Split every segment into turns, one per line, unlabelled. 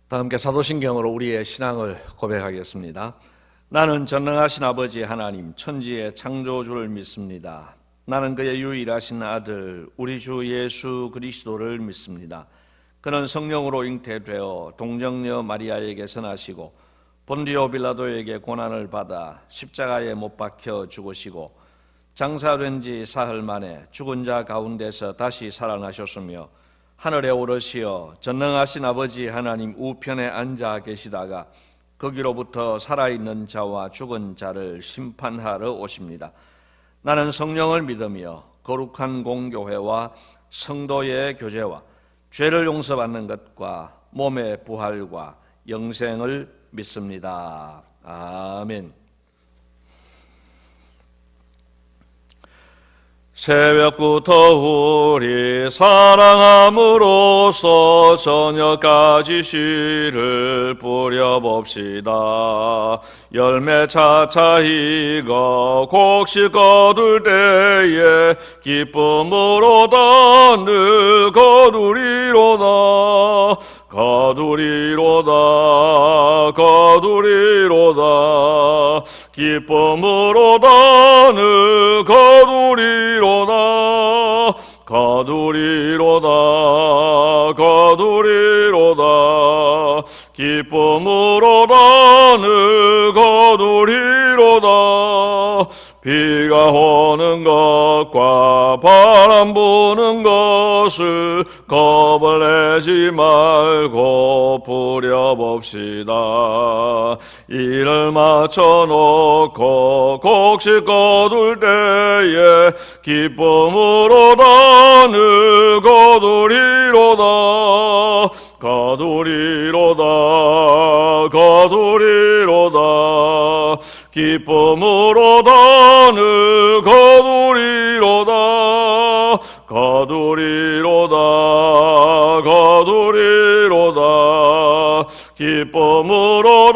다 함께 사도신경으로 우리의 신앙을 고백하겠습니다. 나는 전능하신 아버지 하나님 천지의 창조주를 믿습니다. 나는 그의 유일하신 아들 우리 주 예수 그리스도를 믿습니다. 그는 성령으로 잉태되어 동정녀 마리아에게서 나시고 본디오 빌라도에게 고난을 받아 십자가에 못 박혀 죽으시고 장사된 지 사흘 만에 죽은 자 가운데서 다시 살아나셨으며 하늘에 오르시어 전능하신 아버지 하나님 우편에 앉아 계시다가 거기로부터 살아있는 자와 죽은 자를 심판하러 오십니다. 나는 성령을 믿으며 거룩한 공교회와 성도의 교제와 죄를 용서받는 것과 몸의 부활과 영생을 믿습니다. 아멘. 새벽부터 우리 사랑함으로써 저녁까지 씨를 뿌려봅시다. 열매 차차 익어 곡식 거둘 때에 기쁨으로 늘 거두리로다. 기쁨으로 늘 거두리로다. 기쁨으로 늘 거두리로다. 비가 오는 것과 바람 부는 것을 겁을 내지 말고 부려봅시다. 이를 맞춰놓고 곡식 거둘 때에 기쁨으로 늘 거두리로다. 기쁨으로 늘 거두리로다. 기쁨으로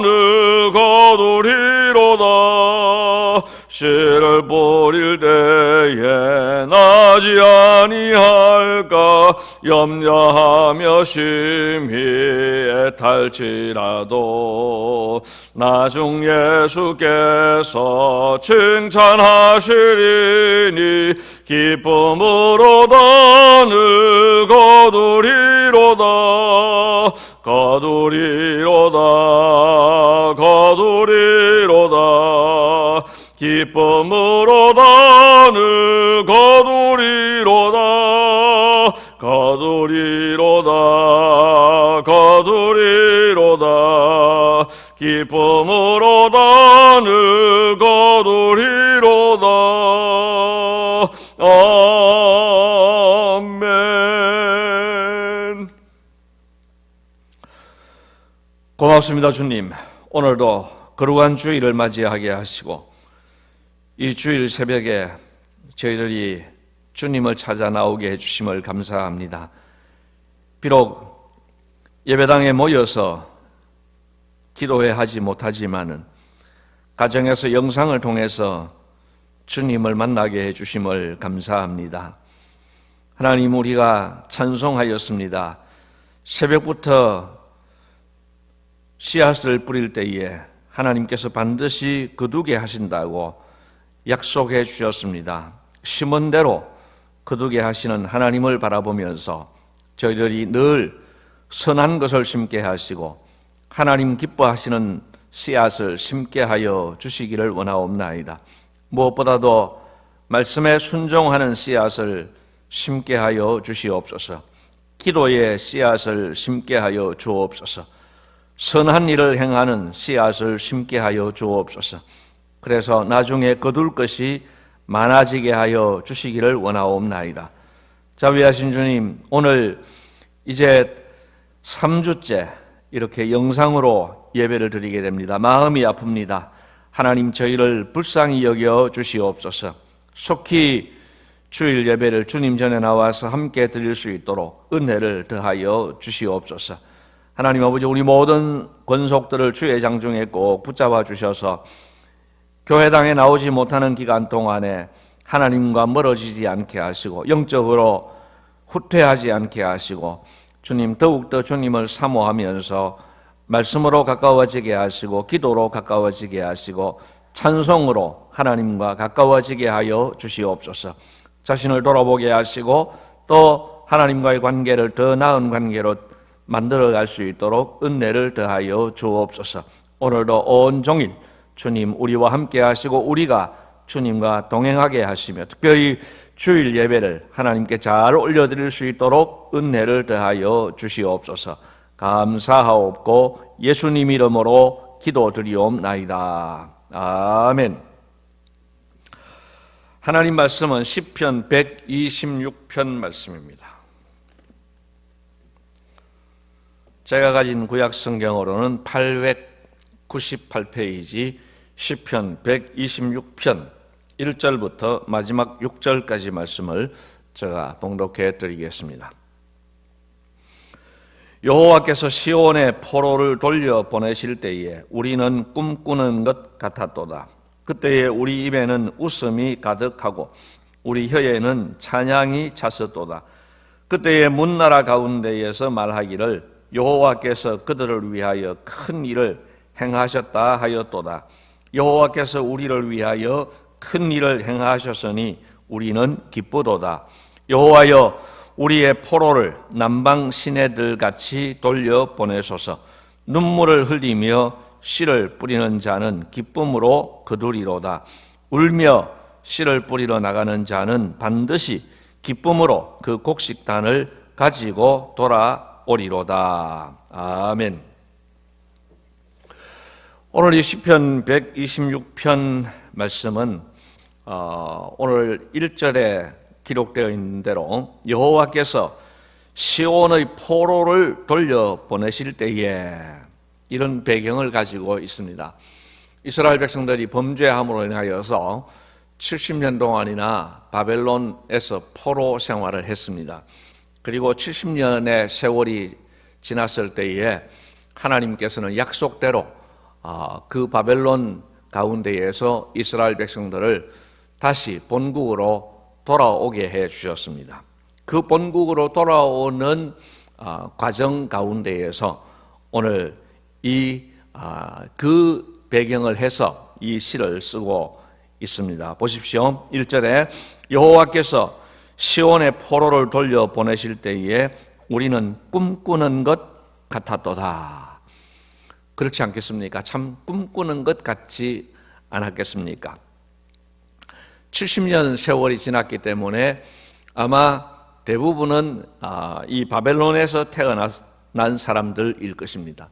늘 거두리로다. 씨를 뿌릴 때에 나지 아니할까 염려하며 심히 애탈지라도 나중 예수께서 칭찬하시리니 기쁨으로 늘 거두리로다. 기쁨으로 늘 거두리로다. 기쁨으로 늘 거두리로다. 아멘. 고맙습니다. 주님, 오늘도 거룩한 주일을 맞이하게 하시고 이 주일 새벽에 저희들이 주님을 찾아 나오게 해주심을 감사합니다. 비록 예배당에 모여서 기도회 하지 못하지만은 가정에서 영상을 통해서 주님을 만나게 해주심을 감사합니다. 하나님, 우리가 찬송하였습니다. 새벽부터 씨앗을 뿌릴 때에 하나님께서 반드시 거두게 하신다고 약속해 주셨습니다. 심은 대로 거두게 하시는 하나님을 바라보면서 저희들이 늘 선한 것을 심게 하시고 하나님 기뻐하시는 씨앗을 심게 하여 주시기를 원하옵나이다. 무엇보다도 말씀에 순종하는 씨앗을 심게 하여 주시옵소서. 기도의 씨앗을 심게 하여 주옵소서. 선한 일을 행하는 씨앗을 심게 하여 주옵소서. 그래서 나중에 거둘 것이 많아지게 하여 주시기를 원하옵나이다. 자비하신 주님, 오늘 이제 3주째 이렇게 영상으로 예배를 드리게 됩니다. 마음이 아픕니다. 하나님, 저희를 불쌍히 여겨 주시옵소서. 속히 주일 예배를 주님 전에 나와서 함께 드릴 수 있도록 은혜를 더하여 주시옵소서. 하나님 아버지, 우리 모든 권속들을 주의 장중에 꼭 붙잡아 주셔서 교회당에 나오지 못하는 기간 동안에 하나님과 멀어지지 않게 하시고 영적으로 후퇴하지 않게 하시고 주님 더욱더 주님을 사모하면서 말씀으로 가까워지게 하시고 기도로 가까워지게 하시고 찬송으로 하나님과 가까워지게 하여 주시옵소서. 자신을 돌아보게 하시고 또 하나님과의 관계를 더 나은 관계로 만들어갈 수 있도록 은혜를 더하여 주옵소서. 오늘도 온종일 주님 우리와 함께 하시고 우리가 주님과 동행하게 하시며 특별히 주일 예배를 하나님께 잘 올려드릴 수 있도록 은혜를 더하여 주시옵소서. 감사하옵고 예수님 이름으로 기도드리옵나이다. 아멘. 하나님 말씀은 시편 126편 말씀입니다. 제가 가진 구약 성경으로는 898페이지 시편 126편 1절부터 마지막 6절까지 말씀을 제가 봉독해 드리겠습니다. 여호와께서 시온의 포로를 돌려 보내실 때에 우리는 꿈꾸는 것 같았도다. 그때에 우리 입에는 웃음이 가득하고 우리 혀에는 찬양이 찼었도다. 그때에 문나라 가운데에서 말하기를 여호와께서 그들을 위하여 큰 일을 행하셨다 하였도다. 여호와께서 우리를 위하여 큰 일을 행하셨으니 우리는 기쁘도다. 여호와여 우리의 포로를 남방 시내들 같이 돌려 보내소서. 눈물을 흘리며 씨를 뿌리는 자는 기쁨으로 거두리로다. 울며 씨를 뿌리러 나가는 자는 반드시 기쁨으로 그 곡식단을 가지고 돌아오리로다. 아멘. 오늘 이 시편 126편 말씀은 오늘 1절에 기록되어 있는 대로 여호와께서 시온의 포로를 돌려보내실 때에 이런 배경을 가지고 있습니다. 이스라엘 백성들이 범죄함으로 인하여서 70년 동안이나 바벨론에서 포로 생활을 했습니다. 그리고 70년의 세월이 지났을 때에 하나님께서는 약속대로 그 바벨론 가운데에서 이스라엘 백성들을 다시 본국으로 돌아오게 해 주셨습니다. 그 본국으로 돌아오는 과정 가운데에서 오늘 그 배경을 해서 이 시를 쓰고 있습니다. 보십시오. 1절에 여호와께서 시온의 포로를 돌려 보내실 때에 우리는 꿈꾸는 것 같았도다. 그렇지 않겠습니까? 참 꿈꾸는 것 같지 않았겠습니까? 70년 세월이 지났기 때문에 아마 대부분은 이 바벨론에서 태어난 사람들일 것입니다.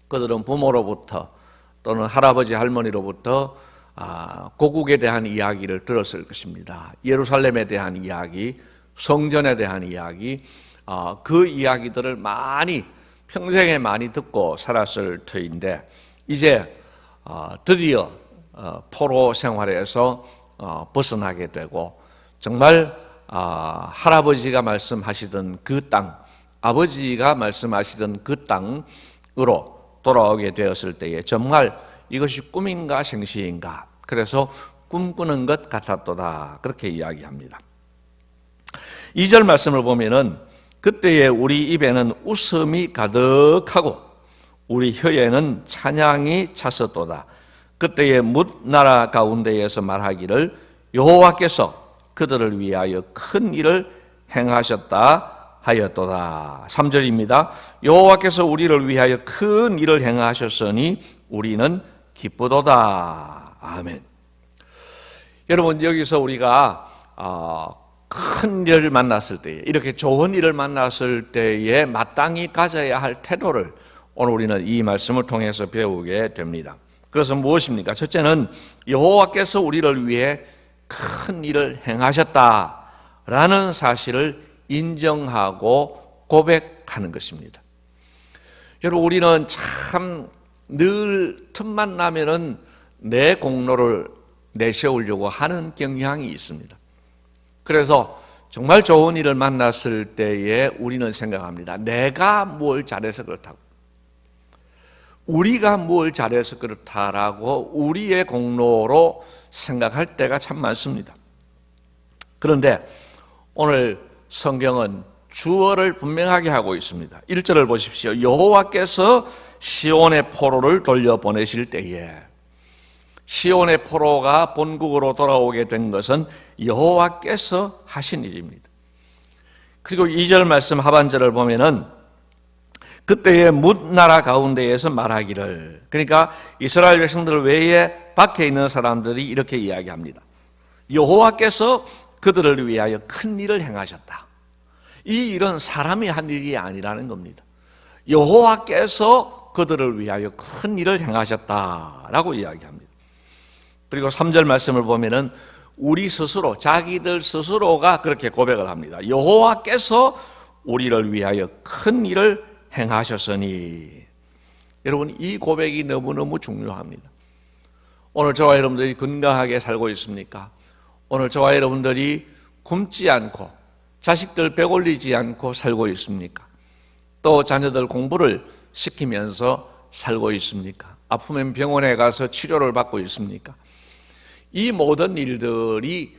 그들은 부모로부터 또는 할아버지 할머니로부터 고국에 대한 이야기를 들었을 것입니다. 예루살렘에 대한 이야기, 성전에 대한 이야기, 그 이야기들을 평생에 많이 듣고 살았을 터인데 이제 드디어 포로 생활에서 벗어나게 되고 정말 할아버지가 말씀하시던 그 땅, 아버지가 말씀하시던 그 땅으로 돌아오게 되었을 때에 정말 이것이 꿈인가 생시인가, 그래서 꿈꾸는 것 같았도다, 그렇게 이야기합니다. 2절 말씀을 보면은 그때에 우리 입에는 웃음이 가득하고 우리 혀에는 찬양이 찼었도다. 그때에 뭇 나라 가운데에서 말하기를 여호와께서 그들을 위하여 큰 일을 행하셨다 하였도다. 3절입니다. 여호와께서 우리를 위하여 큰 일을 행하셨으니 우리는 기쁘도다. 아멘. 여러분, 여기서 우리가 큰 일을 만났을 때에, 이렇게 좋은 일을 만났을 때에 마땅히 가져야 할 태도를 오늘 우리는 이 말씀을 통해서 배우게 됩니다. 그것은 무엇입니까? 첫째는 여호와께서 우리를 위해 큰 일을 행하셨다라는 사실을 인정하고 고백하는 것입니다. 여러분, 우리는 참 늘 틈만 나면은 내 공로를 내세우려고 하는 경향이 있습니다. 그래서 정말 좋은 일을 만났을 때에 우리는 생각합니다. 내가 뭘 잘해서 그렇다고, 우리가 뭘 잘해서 그렇다라고 우리의 공로로 생각할 때가 참 많습니다. 그런데 오늘 성경은 주어를 분명하게 하고 있습니다. 1절을 보십시오. 여호와께서 시온의 포로를 돌려보내실 때에, 시온의 포로가 본국으로 돌아오게 된 것은 여호와께서 하신 일입니다. 그리고 2절 말씀 하반절을 보면은 그때의 뭇나라 가운데에서 말하기를, 그러니까 이스라엘 백성들 외에 밖에 있는 사람들이 이렇게 이야기합니다. 여호와께서 그들을 위하여 큰 일을 행하셨다. 이 일은 사람이 한 일이 아니라는 겁니다. 여호와께서 그들을 위하여 큰 일을 행하셨다라고 이야기합니다. 그리고 3절 말씀을 보면은 우리 스스로, 자기들 스스로가 그렇게 고백을 합니다. 여호와께서 우리를 위하여 큰 일을 행하셨으니. 여러분, 이 고백이 너무너무 중요합니다. 오늘 저와 여러분들이 건강하게 살고 있습니까? 오늘 저와 여러분들이 굶지 않고 자식들 배골리지 않고 살고 있습니까? 또 자녀들 공부를 시키면서 살고 있습니까? 아프면 병원에 가서 치료를 받고 있습니까? 이 모든 일들이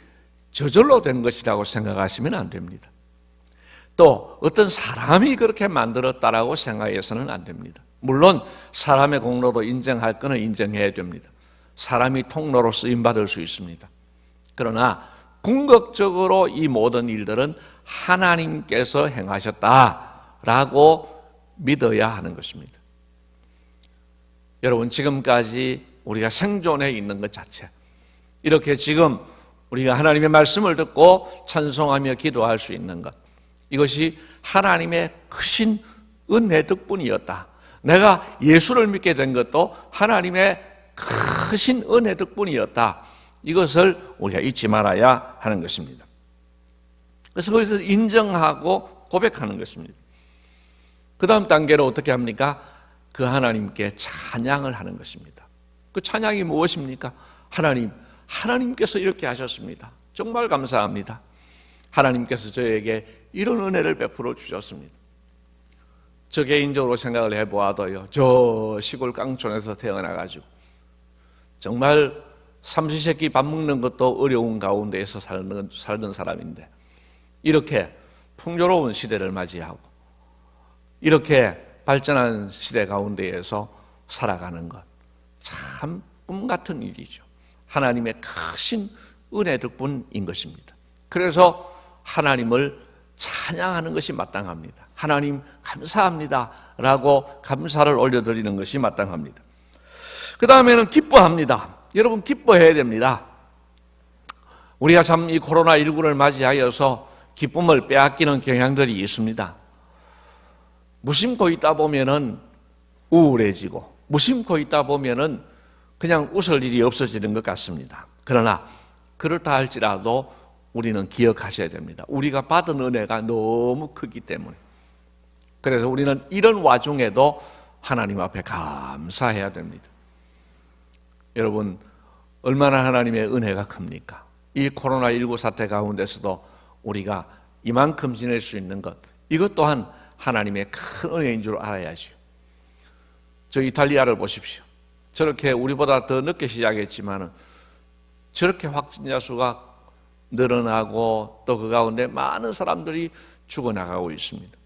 저절로 된 것이라고 생각하시면 안 됩니다. 또 어떤 사람이 그렇게 만들었다라고 생각해서는 안 됩니다. 물론 사람의 공로도 인정할 거는 인정해야 됩니다. 사람이 통로로 쓰임받을 수 있습니다. 그러나 궁극적으로 이 모든 일들은 하나님께서 행하셨다라고 믿어야 하는 것입니다. 여러분, 지금까지 우리가 생존해 있는 것 자체, 이렇게 지금 우리가 하나님의 말씀을 듣고 찬송하며 기도할 수 있는 것, 이것이 하나님의 크신 은혜 덕분이었다. 내가 예수를 믿게 된 것도 하나님의 크신 은혜 덕분이었다. 이것을 우리가 잊지 말아야 하는 것입니다. 그래서 거기서 인정하고 고백하는 것입니다. 그 다음 단계로 어떻게 합니까? 그 하나님께 찬양을 하는 것입니다. 그 찬양이 무엇입니까? 하나님께서 이렇게 하셨습니다. 정말 감사합니다. 하나님께서 저에게 이런 은혜를 베풀어 주셨습니다. 저 개인적으로 생각을 해보아도요, 저 시골 깡촌에서 태어나가지고 정말 삼시세끼 밥 먹는 것도 어려운 가운데에서 살던 사람인데, 이렇게 풍요로운 시대를 맞이하고 이렇게 발전한 시대 가운데에서 살아가는 것, 참 꿈같은 일이죠. 하나님의 크신 은혜 덕분인 것입니다. 그래서 하나님을 찬양하는 것이 마땅합니다. 하나님 감사합니다 라고 감사를 올려드리는 것이 마땅합니다. 그 다음에는 기뻐합니다. 여러분, 기뻐해야 됩니다. 우리가 참 이 코로나19를 맞이하여서 기쁨을 빼앗기는 경향들이 있습니다. 무심코 있다 보면은 우울해지고, 무심코 있다 보면은 그냥 웃을 일이 없어지는 것 같습니다. 그러나 그렇다 할지라도 우리는 기억하셔야 됩니다. 우리가 받은 은혜가 너무 크기 때문에. 그래서 우리는 이런 와중에도 하나님 앞에 감사해야 됩니다. 여러분, 얼마나 하나님의 은혜가 큽니까? 이 코로나19 사태 가운데서도 우리가 이만큼 지낼 수 있는 것, 이것 또한 하나님의 큰 은혜인 줄 알아야죠. 저 이탈리아를 보십시오. 저렇게 우리보다 더 늦게 시작했지만 저렇게 확진자 수가 늘어나고 또 그 가운데 많은 사람들이 죽어나가고 있습니다.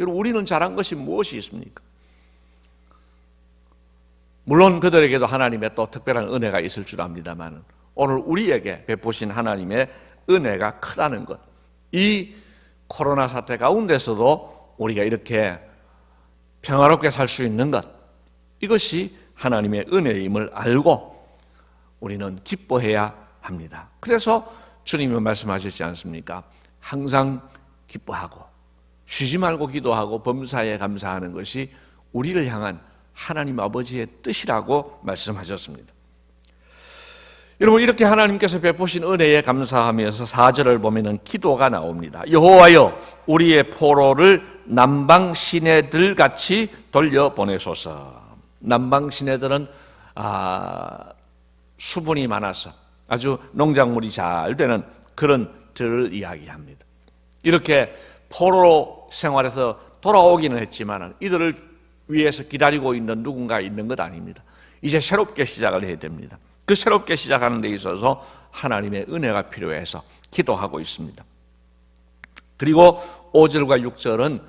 여러분, 우리는 잘한 것이 무엇이 있습니까? 물론 그들에게도 하나님의 또 특별한 은혜가 있을 줄 압니다만, 오늘 우리에게 베푸신 하나님의 은혜가 크다는 것, 이 코로나 사태 가운데서도 우리가 이렇게 평화롭게 살 수 있는 것, 이것이 하나님의 은혜임을 알고 우리는 기뻐해야 합니다. 그래서 주님은 말씀하셨지 않습니까? 항상 기뻐하고 쉬지 말고 기도하고 범사에 감사하는 것이 우리를 향한 하나님 아버지의 뜻이라고 말씀하셨습니다. 여러분, 이렇게 하나님께서 베푸신 은혜에 감사하면서 4절을 보면은 기도가 나옵니다. 여호와여, 우리의 포로를 남방 시내들 같이 돌려보내소서. 남방 시내들은 수분이 많아서 아주 농작물이 잘 되는 그런 들을 이야기합니다. 이렇게 포로 생활에서 돌아오기는 했지만 이들을 위해서 기다리고 있는 누군가 있는 것 아닙니다. 이제 새롭게 시작을 해야 됩니다. 그 새롭게 시작하는 데 있어서 하나님의 은혜가 필요해서 기도하고 있습니다. 그리고 5절과 6절은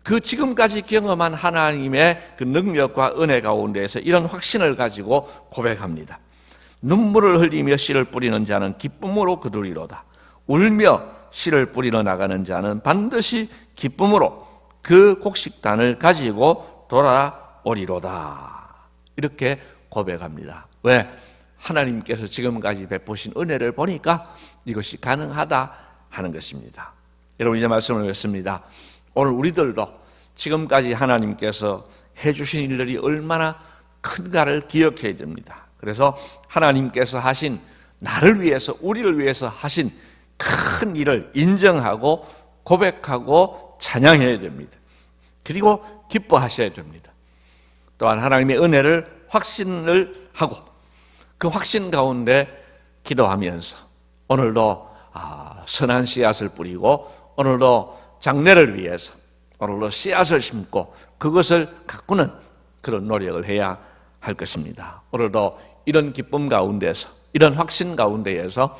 그 지금까지 경험한 하나님의 그 능력과 은혜 가운데에서 이런 확신을 가지고 고백합니다. 눈물을 흘리며 씨를 뿌리는 자는 기쁨으로 거두리로다. 울며 씨를 뿌리러 나가는 자는 반드시 기쁨으로 그 곡식단을 가지고 돌아오리로다. 이렇게 고백합니다. 왜? 하나님께서 지금까지 베푸신 은혜를 보니까 이것이 가능하다 하는 것입니다. 여러분, 이제 말씀을 드렸습니다. 오늘 우리들도 지금까지 하나님께서 해주신 일들이 얼마나 큰가를 기억해야 됩니다. 그래서 하나님께서 하신, 나를 위해서, 우리를 위해서 하신 큰 일을 인정하고 고백하고 찬양해야 됩니다. 그리고 기뻐하셔야 됩니다. 또한 하나님의 은혜를 확신을 하고 그 확신 가운데 기도하면서 오늘도 선한 씨앗을 뿌리고 오늘도 장래를 위해서 오늘도 씨앗을 심고 그것을 가꾸는 그런 노력을 해야 할 것입니다. 오늘도 이런 기쁨 가운데서, 이런 확신 가운데에서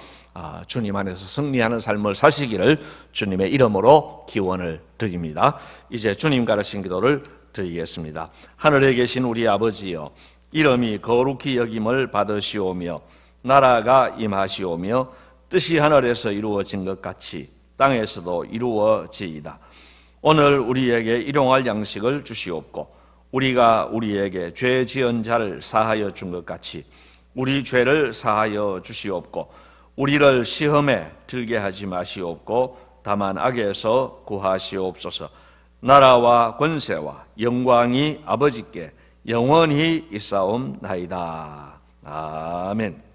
주님 안에서 승리하는 삶을 사시기를 주님의 이름으로 기원을 드립니다. 이제 주님 가르친 기도를 드리겠습니다. 하늘에 계신 우리 아버지여, 이름이 거룩히 여김을 받으시오며 나라가 임하시오며 뜻이 하늘에서 이루어진 것 같이 땅에서도 이루어지이다. 오늘 우리에게 일용할 양식을 주시옵고 우리가 우리에게 죄 지은 자를 사하여 준 것 같이 우리 죄를 사하여 주시옵고 우리를 시험에 들게 하지 마시옵고 다만 악에서 구하시옵소서. 나라와 권세와 영광이 아버지께 영원히 있사옵나이다. 아멘.